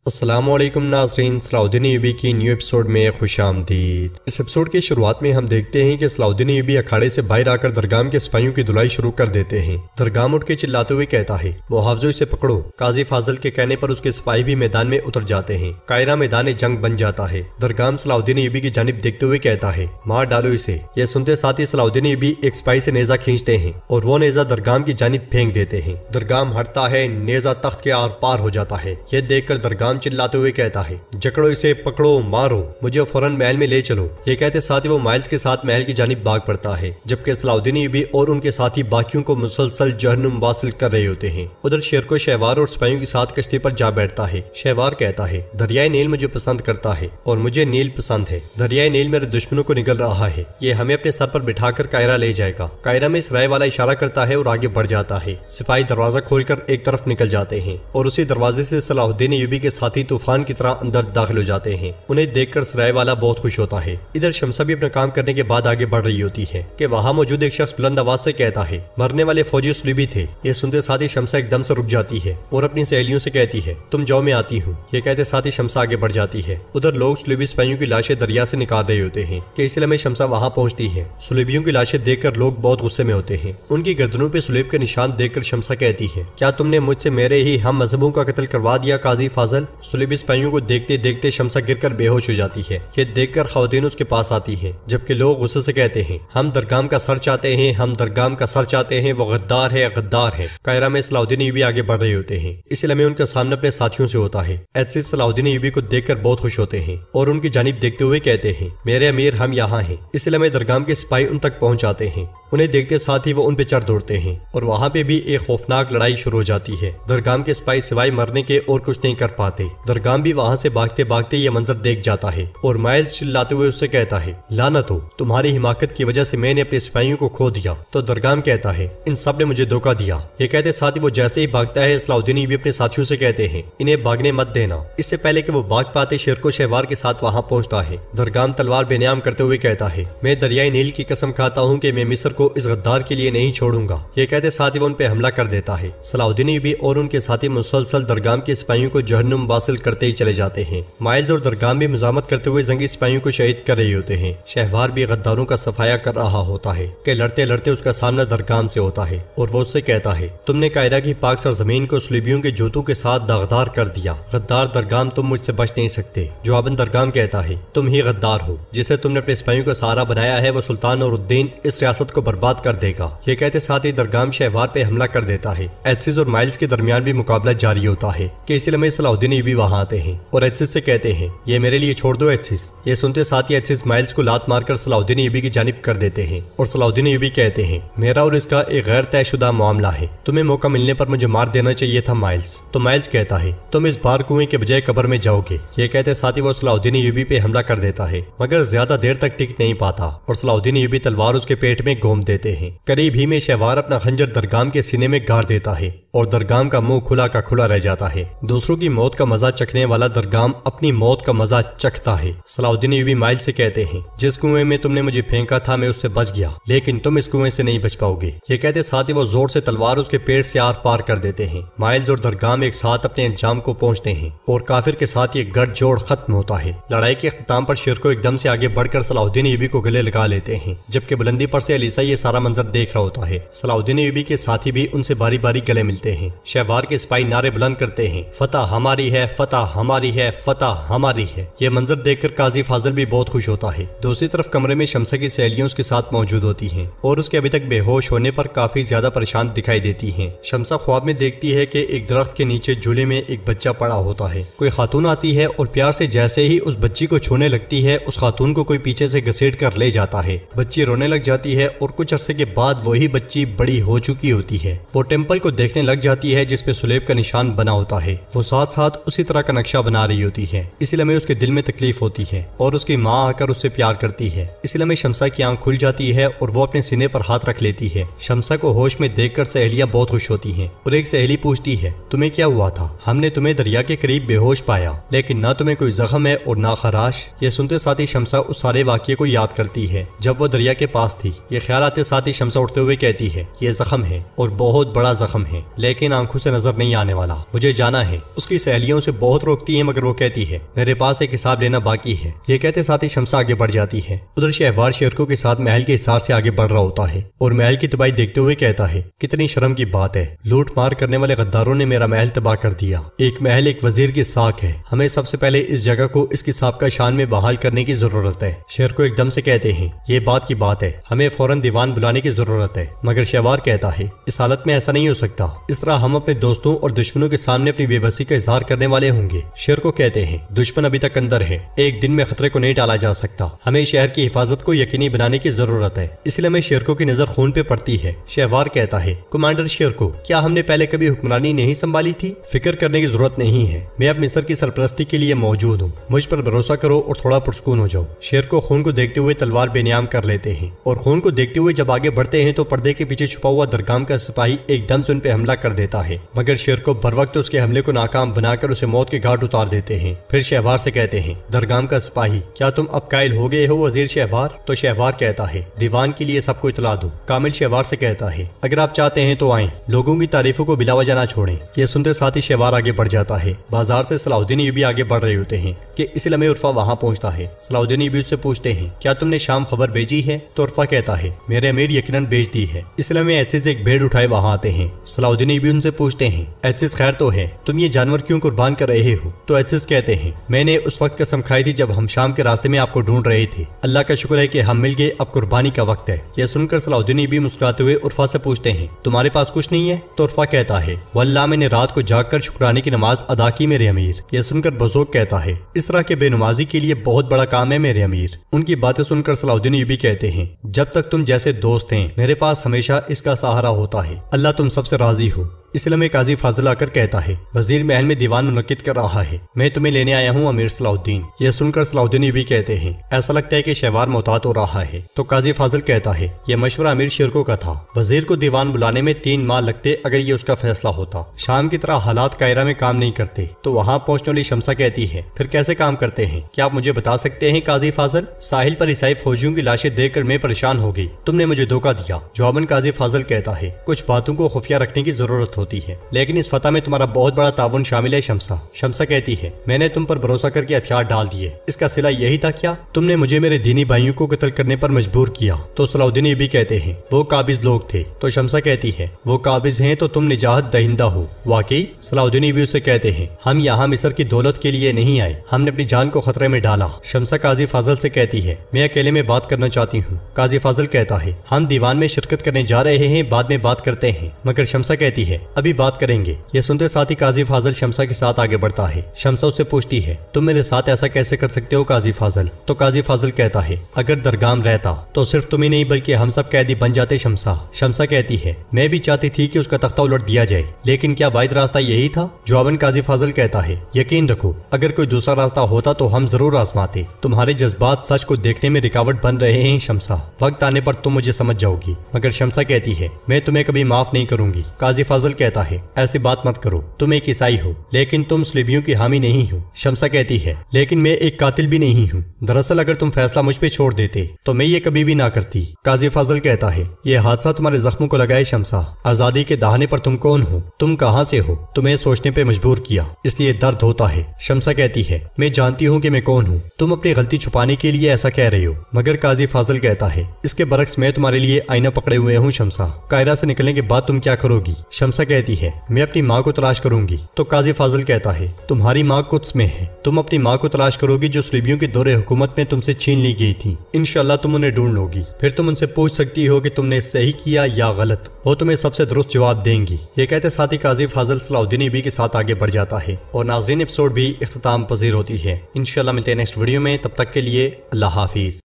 السلام علیکم ناظرین، صلاح الدین ایوبی کی نیو ایپیسوڈ میں خوش آمدید۔ اس ایپیسوڈ کی شروعات میں ہم دیکھتے ہیں کہ صلاح الدین ایوبی اکھاڑے سے باہر آ کر درگام کے سپاہیوں کی دھلائی شروع کر دیتے ہیں۔ درگام اٹھ کے چلاتے ہوئے کہتا ہے، محافظوں اسے پکڑو۔ قاضی فاضل کے کہنے پر اس کے سپاہی بھی میدان میں اتر جاتے ہیں۔ قاہرہ میدان جنگ بن جاتا ہے۔ درگام صلاح الدین ایوبی کی جانب دیکھتے ہوئے کہتا ہے، مار ڈالو اسے۔ یہ سنتے ساتھ ہی صلاح الدین ایوبی ایک سپاہی سے نیزہ کھینچتے ہیں اور وہ نیزہ درگام کی جانب پھینک دیتے ہیں۔ درگام ہٹتا ہے، نیزہ تخت کے آر پار ہو جاتا ہے۔ یہ دیکھ کر درگام چلاتے ہوئے کہتا ہے، جکڑو اسے، پکڑو، مارو، مجھے فوراً محل میں لے چلو۔ یہ کہتے ساتھ ہی وہ مائلز کے ساتھ محل کی جانب بھاگ پڑتا ہے، جبکہ صلاح الدین ایوبی اور ان کے ساتھی باقیوں کو مسلسل جہنم واصل کر رہے ہوتے ہیں۔ ادھر شیرکو شہوار اور سپاہیوں کے ساتھ کشتی پر جا بیٹھتا ہے۔ شہوار کہتا ہے، دریائے نیل مجھے پسند کرتا ہے اور مجھے نیل پسند ہے۔ دریائے نیل میرے دشمنوں کو نگل رہا ہے، یہ ہمیں اپنے سر پر بٹھا کر قاہرہ لے جائے گا۔ قاہرہ میں سرائے والا اشارہ کرتا ہے اور آگے بڑھ جاتا ہے۔ سپاہی دروازہ کھول کر ایک طرف نکل جاتے ہیں اور اسی دروازے سے صلاح الدین ایوبی کے ساتھی طوفان کی طرح اندر داخل ہو جاتے ہیں۔ انہیں دیکھ کر سرائے والا بہت خوش ہوتا ہے۔ ادھر شمسہ بھی اپنا کام کرنے کے بعد آگے بڑھ رہی ہوتی ہے کہ وہاں موجود ایک شخص بلند آواز سے کہتا ہے، مرنے والے فوجی صلیبی تھے۔ یہ سنتے ساتھ ہی شمسہ ایک دم سے رک جاتی ہے اور اپنی سہیلیوں سے کہتی ہے، تم جاؤ میں آتی ہوں۔ یہ کہتے ساتھ ہی شمسہ آگے بڑھ جاتی ہے۔ ادھر لوگ صلیبی سپاہیوں کی لاشیں دریا سے نکال رہے ہوتے ہیں کہ اس لیے شمسہ وہاں پہنچتی ہے۔ صلیبیوں کی لاشیں دیکھ کر لوگ بہت غصے میں ہوتے ہیں۔ ان کی گردنوں پہ صلیب کے نشان دیکھ کر شمسہ کہتی ہے، کیا تم نے مجھ سے میرے ہی ہم مذہبوں کا قتل کروا دیا قاضی فاضل؟ صلیبی سپاہیوں کو دیکھتے دیکھتے شمسہ گر کر بے ہوش ہو جاتی ہے۔ یہ دیکھ کر خواتین اس کے پاس آتی ہیں، جبکہ لوگ غصے سے کہتے ہیں، ہم درگام کا سر چاہتے ہیں، ہم درگام کا سر چاہتے ہیں، وہ غدار ہے، غدار ہے۔ قاہرہ میں صلاح الدین ایوبی آگے بڑھ رہے ہوتے ہیں۔ اس لمحے ان کا سامنا اپنے ساتھیوں سے ہوتا ہے۔ ایسے صلاح الدین ایوبی کو دیکھ کر بہت خوش ہوتے ہیں اور ان کی جانب دیکھتے ہوئے کہتے ہیں، میرے امیر ہم یہاں ہیں۔ اس لمحے درگام کے سپاہی ان تک پہنچ جاتے ہیں۔ انہیں دیکھتے ساتھ ہی وہ ان پہ چڑھ دوڑتے ہیں اور وہاں پہ بھی ایک خوفناک لڑائی شروع ہو جاتی ہے۔ درگام کے سپاہی سوائے مرنے کے اور کچھ نہیں کر پاتے۔ درگام بھی وہاں سے بھاگتے بھاگتے یہ منظر دیکھ جاتا ہے اور مائلز چلاتے ہوئے اس سے کہتا ہے، لعنت ہو، تمہاری حماقت کی وجہ سے میں نے اپنے سپاہیوں کو کھو دیا۔ تو درگام کہتا ہے، ان سب نے مجھے دھوکہ دیا۔ یہ کہتے ساتھ ہی وہ جیسے ہی بھاگتا ہے، صلاح الدین ایوبی اپنے ساتھیوں سے کہتے ہیں، انہیں بھاگنے مت دینا۔ اس سے پہلے کہ وہ بھاگ پاتے شیرکو شہوار کے ساتھ وہاں پہنچتا ہے۔ درگام تلوار بے نیام کرتے ہوئے کہتا ہے، میں دریائے نیل کی قسم کھاتا ہوں کہ میں مصر کو اس غدار کے لیے نہیں چھوڑوں گا۔ یہ کہتے ساتھ ہی وہ ان پہ حملہ کر دیتا ہے۔ صلاح الدین ایوبی اور ان کے ساتھی مسلسل درگام کے سپاہیوں کو جہنم واصل کرتے ہی چلے جاتے ہیں۔ مائلز اور درگام بھی مزاحمت کرتے ہوئے زنگی سپاہیوں کو شہید کر رہے ہوتے ہیں۔ شہوار بھی غداروں کا صفایا کر رہا ہوتا ہے کہ لڑتے لڑتے اس کا سامنا درگام سے ہوتا ہے اور وہ اس سے کہتا ہے، تم نے قاہرہ کی پاک سرزمین کو صلیبیوں کے جوتوں کے ساتھ داغدار کر دیا۔ غدار درگام، تم مجھ سے بچ نہیں سکتے۔ جواباً درگام کہتا ہے، تم ہی غدار ہو، جسے تم نے اپنے سپاہیوں کا سہارا بنایا ہے، وہ سلطان نور الدین اس ریاست کو برباد کر دے گا۔ یہ کہتے ساتھ ہی درگام شہوار پہ حملہ کر دیتا ہے۔ ایتسس اور مائلز کے درمیان بھی مقابلہ جاری ہوتا ہے کہ اسی لمحے صلاح الدین ایوبی وہاں آتے ہیں اور ایتسس سے کہتے ہیں، یہ میرے لیے چھوڑ دو ایتسس۔ یہ سنتے ساتھ ہی ایتسس مائلز کو لات مار کر صلاح الدین ایوبی کی جانب کر دیتے ہیں اور صلاح الدین ایوبی کہتے ہیں، میرا اور اس کا ایک غیر طے شدہ معاملہ ہے، تمہیں موقع ملنے پر مجھے مار دینا چاہیے تھا مائلز۔ تو مائلز کہتا ہے، تم اس بار کنویں کے بجائے قبر میں جاؤ گے۔ یہ کہتے ساتھ ہی وہ صلاح الدین ایوبی پہ حملہ کر دیتا ہے، مگر زیادہ دیر تک ٹک نہیں پاتا اور صلاح الدین ایوبی تلوار اس کے پیٹ میں گھوم دیتے ہیں۔ قریب ہی میں شہوار اپنا خنجر درگام کے سینے میں گاڑ دیتا ہے اور درگام کا منہ کھلا کا کھلا رہ جاتا ہے۔ دوسروں کی موت کا مزہ چکھنے والا درگام اپنی موت کا مزہ چکھتا ہے۔ صلاح الدین ایوبی مائل سے کہتے ہیں، جس کنویں میں تم نے مجھے پھینکا تھا میں اس سے بچ گیا، لیکن تم اس کنویں سے نہیں بچ پاؤ گے۔ یہ کہتے ساتھ ہی وہ زور سے تلوار اس کے پیٹ سے آر پار کر دیتے ہیں۔ مائلز اور درگام ایک ساتھ اپنے انجام کو پہنچتے ہیں اور کافر کے ساتھ یہ گٹھ جوڑ ختم ہوتا ہے۔ لڑائی کے اختتام پر شیرکو ایک دم سے آگے بڑھ کر صلاح الدین ایوبی کو گلے لگا لیتے ہیں، جبکہ بلندی پر سے علیسا یہ سارا منظر دیکھ رہا ہوتا ہے۔ صلاح الدین ایوبی کے ساتھی بھی ان سے باری باری گلے ملتے ہیں۔ شہوار کے سپاہی نعرے بلند کرتے ہیں، فتح ہماری ہے، فتح ہماری ہے، فتح ہماری ہے۔ یہ منظر دیکھ کر قاضی فاضل بھی بہت خوش ہوتا ہے۔ دوسری طرف کمرے میں شمسہ کی سہیلیاں اس کے ساتھ موجود ہوتی ہیں اور اس کے ابھی تک بے ہوش ہونے پر کافی زیادہ پریشان دکھائی دیتی ہیں۔ شمسہ خواب میں دیکھتی ہے کہ ایک درخت کے نیچے جھولے میں ایک بچہ پڑا ہوتا ہے۔ کوئی خاتون آتی ہے اور پیار سے جیسے ہی اس بچی کو چھونے لگتی ہے، اس خاتون کو کوئی پیچھے سے گھسیٹ کر لے جاتا ہے۔ بچی رونے لگ جاتی ہے اور کچھ عرصے کے بعد وہی بچی بڑی ہو چکی ہوتی ہے۔ وہ ٹیمپل کو دیکھنے لگ جاتی ہے جس پہ سلیب کا نشان بنا ہوتا ہے۔ وہ ساتھ ساتھ اسی طرح کا نقشہ بنا رہی ہوتی ہے۔ اسی لمحے اس کے دل میں تکلیف ہوتی ہے اور اس کی ماں آ کر اس سے پیار کرتی ہے۔ اسی لمحے شمسہ کی آنکھ کھل جاتی ہے اور وہ اپنے سینے پر ہاتھ رکھ لیتی ہے۔ شمسہ کو ہوش میں دیکھ کر سہیلیاں بہت خوش ہوتی ہیں اور ایک سہیلی پوچھتی ہے، تمہیں کیا ہوا تھا؟ ہم نے تمہیں دریا کے قریب بے ہوش پایا، لیکن نہ تمہیں کوئی زخم ہے اور نہ خراش۔ یہ سنتے ساتھ ہی شمسہ اس سارے واقعے کو یاد کرتی ہے جب وہ دریا کے پاس تھی۔ یہ خیال آتے ساتھ ہی شمسہ اٹھتے ہوئے کہتی ہے، یہ زخم ہے اور بہت بڑا زخم ہے۔ لیکن آنکھوں سے نظر نہیں آنے والا، مجھے جانا ہے۔ اس کی سہیلیوں سے بہت روکتی ہے مگر وہ کہتی ہے میرے پاس ایک حساب لینا باقی ہے۔ یہ کہتے ساتھ ہی شمسہ آگے بڑھ جاتی ہے۔ ادھر شہوار شیرکو کے ساتھ محل کے حصار سے آگے بڑھ رہا ہوتا ہے اور محل کی تباہی دیکھتے ہوئے کہتا ہے کتنی شرم کی بات ہے، لوٹ مار کرنے والے غداروں نے میرا محل تباہ کر دیا۔ ایک محل ایک وزیر کی ساکھ ہے، ہمیں سب سے پہلے اس جگہ کو اس کی سابقہ شان میں بحال کرنے کی ضرورت ہے۔ شیرکو ایک دم سے کہتے ہیں یہ بات کی بات ہے، ہمیں فوراً دیوان بلانے کی ضرورت ہے۔ مگر شہوار کہتا ہے اس حالت میں ایسا نہیں ہو سکتا، اس طرح ہم اپنے دوستوں اور دشمنوں کے سامنے اپنی بے بسی کا اظہار کرنے والے ہوں گے۔ شیرکو کہتے ہیں دشمن ابھی تک اندر ہے، ایک دن میں خطرے کو نہیں ٹالا جا سکتا، ہمیں شہر کی حفاظت کو یقینی بنانے کی ضرورت ہے، اس لیے ہمیں شیرکو کی نظر خون پہ پڑتی ہے۔ شہوار کہتا ہے کمانڈر شیرکو، کیا ہم نے پہلے کبھی حکمرانی نہیں سنبھالی تھی؟ فکر کرنے کی ضرورت نہیں ہے، میں اب مصر کی سرپرستی کے لیے موجود ہوں، مجھ پر بھروسہ کرو اور تھوڑا پرسکون ہو جاؤ۔ شیرکو خون کو دیکھتے ہوئے تلوار بے نیام کر لیتے ہیں اور خون کو دیکھتے ہوئے جب آگے بڑھتے ہیں تو پردے کے پیچھے چھپا ہوا درگام کا سپاہی ایک دم سے ان پہ حملہ کر دیتا ہے، مگر شیرکو بر وقت اس کے حملے کو ناکام بنا کر اسے موت کے گھاٹ اتار دیتے ہیں۔ پھر شہوار سے کہتے ہیں درگام کا سپاہی، کیا تم اب قائل ہو گئے ہو وزیر شہوار؟ تو شہوار کہتا ہے دیوان کے لیے سب کو اطلاع دو۔ کامل شہوار سے کہتا ہے اگر آپ چاہتے ہیں تو آئیں، لوگوں کی تعریفوں کو بلا وجہ نہ چھوڑیں۔ یہ سنتے ساتھ ہی شہوار آگے بڑھ جاتا ہے۔ بازار سے صلاح الدین ایوبی آگے بڑھ رہے ہوتے ہیں کہ اس لمحے عرفہ وہاں پہنچتا ہے۔ صلاح الدین ایوبی اس سے پوچھتے ہیں کیا تم نے شام خبر بھیجی ہے؟ تو عرفہ کہتا ہے میرے امیر یقیناً بھیج دی ہے۔ اس لمحے ایسیز ایک بھیڑ اٹھائے وہاں آتے ہیں۔ صلاح الدین ایوبی ان سے پوچھتے ہیں ایسیز خیر تو ہے، تم یہ جانور کیوں قربان کر رہے ہو؟ تو ایسیز کہتے ہیں میں نے اس وقت قسم کھائی تھی جب ہم شام کے راستے میں آپ کو ڈھونڈ رہے تھے، اللہ کا شکر ہے کہ ہم مل گئے، اب قربانی کا وقت ہے۔ یہ سن کر صلاح الدین ایوبی مسکراتے ہوئے عرفہ سے پوچھتے ہیں تمہارے پاس کچھ نہیں ہے؟ تو عرفہ کہتا ہے واللہ میں نے رات کو جاگ کر شکرانے کی نماز ادا کی میرے امیر۔ یہ سن کر بزوق کہتا ہے اس طرح کے بے نمازی کے لیے بہت بڑا کام ہے میرے امیر۔ ان کی باتیں سن کر صلاح الدین ایوبی کہتے ہیں جب تک تم جیسے دوست ہیں میرے پاس ہمیشہ اس کا سہارا ہوتا ہے، اللہ تم سب سے راضی ہو۔ اس لمحے قاضی فاضل آ کر کہتا ہے وزیر محل میں دیوان منعقد کر رہا ہے، میں تمہیں لینے آیا ہوں امیر صلاح الدین۔ یہ سن کر صلاح الدین ایوبی کہتے ہیں ایسا لگتا ہے کہ شہوار محتاط ہو رہا ہے۔ تو قاضی فاضل کہتا ہے یہ مشورہ امیر شیرکو کا تھا، وزیر کو دیوان بلانے میں 3 ماہ لگتے اگر یہ اس کا فیصلہ ہوتا۔ شام کی طرح حالات قاہرہ میں کام نہیں کرتے۔ تو وہاں پہنچنے والی شمسہ کہتی ہے پھر کیسے کام کرتے ہیں؟ کیا آپ مجھے بتا سکتے ہیں قاضی فاضل؟ ساحل پر عیسائی فوجیوں کی لاشیں دیکھ کر میں پریشان ہو گئی، تم نے مجھے دھوکہ دیا۔ جواباً قاضی فاضل کہتا ہے کچھ باتوں کو خفیہ رکھنے کی ضرورت ہوتی ہے، لیکن اس فتح میں تمہارا بہت بڑا تعاون شامل ہے شمسہ۔ شمسہ کہتی ہے میں نے تم پر بھروسہ کر کے ہتھیار ڈال دیے، اس کا صلہ یہی تھا کیا؟ تم نے مجھے میرے دینی بھائیوں کو قتل کرنے پر مجبور کیا۔ تو صلاح الدین ایوبی کہتے ہیں وہ قابض لوگ تھے۔ تو شمسہ کہتی ہے وہ قابض ہیں تو تم نجات دہندہ ہو۔ واقعی؟ صلاح الدین ایوبی اسے کہتے ہیں ہم یہاں مصر کی دولت کے لیے نہیں آئے، ہم نے اپنی جان کو خطرے میں ڈالا۔ شمسہ قاضی فاضل سے کہتی ہے میں اکیلے میں بات کرنا چاہتی ہوں۔ قاضی فاضل کہتا ہے ہم دیوان میں شرکت کرنے جا رہے ہیں، بعد میں بات کرتے ہیں۔ مگر شمسہ کہتی ہے ابھی بات کریں گے۔ یہ سنتے ساتھ ہی قاضی فاضل شمسہ کے ساتھ آگے بڑھتا ہے۔ شمسہ اس سے پوچھتی ہے تم میرے ساتھ ایسا کیسے کر سکتے ہو قاضی فاضل؟ تو قاضی فاضل کہتا ہے اگر درگام رہتا تو صرف تم ہی نہیں بلکہ ہم سب قیدی بن جاتے شمسہ۔ شمسہ کہتی ہے میں بھی چاہتی تھی کہ اس کا تختہ الٹ دیا جائے، لیکن کیا واحد راستہ یہی تھا؟ جواباً قاضی فاضل کہتا ہے یقین رکھو اگر کوئی دوسرا راستہ ہوتا تو ہم ضرور آزماتے۔ تمہارے جذبات سچ کو دیکھنے میں رکاوٹ بن رہے ہیں شمسہ، وقت آنے پر تم مجھے سمجھ جاؤ گی۔ مگر شمسہ کہتی ہے میں تمہیں کبھی معاف نہیں کروں گی۔ قاضی فاضل کہتا ہے ایسی بات مت کرو، تم ایک عیسائی ہو لیکن تم صلیبیوں کی حامی نہیں ہو۔ شمسہ کہتی ہے لیکن میں ایک قاتل بھی نہیں ہوں، دراصل اگر تم فیصلہ مجھ پہ چھوڑ دیتے تو میں یہ کبھی بھی نہ کرتی۔ قاضی فاضل کہتا ہے یہ حادثہ تمہارے زخموں کو لگائے شمسہ، آزادی کے دہانے پر تم کون ہو، تم کہاں سے ہو، تمہیں سوچنے پہ مجبور کیا، اس لیے درد ہوتا ہے۔ شمسہ کہتی ہے میں جانتی ہوں کہ میں کون ہوں، تم اپنی غلطی چھپانے کے لیے ایسا کہہ رہی ہو۔ مگر قاضی فاضل کہتا ہے اس کے برعکس میں تمہارے لیے آئینہ پکڑے ہوئے ہوں شمسہ، قاہرہ سے نکلنے کے بعد تم کیا کرو گی؟ شمسہ کہتی ہے میں اپنی ماں کو تلاش کروں گی۔ تو قاضی فاضل کہتا ہے تمہاری ماں قدس میں ہے، تم اپنی ماں کو تلاش کرو گی جو صلیبیوں کے دور حکومت میں تم سے چھین لی گئی تھی، انشاءاللہ تم انہیں ڈھونڈ لو گی، پھر تم ان سے پوچھ سکتی ہو کہ تم نے صحیح کیا یا غلط، وہ تمہیں سب سے درست جواب دیں گی۔ یہ کہتے ساتھ ہی قاضی فاضل صلاح الدین ایوبی کے ساتھ آگے بڑھ جاتا ہے اور ناظرین ایپیسوڈ بھی اختتام پذیر ہوتی ہے۔ انشاءاللہ ملتے ہیں نیکسٹ ویڈیو میں، تب تک کے لیے اللہ حافظ۔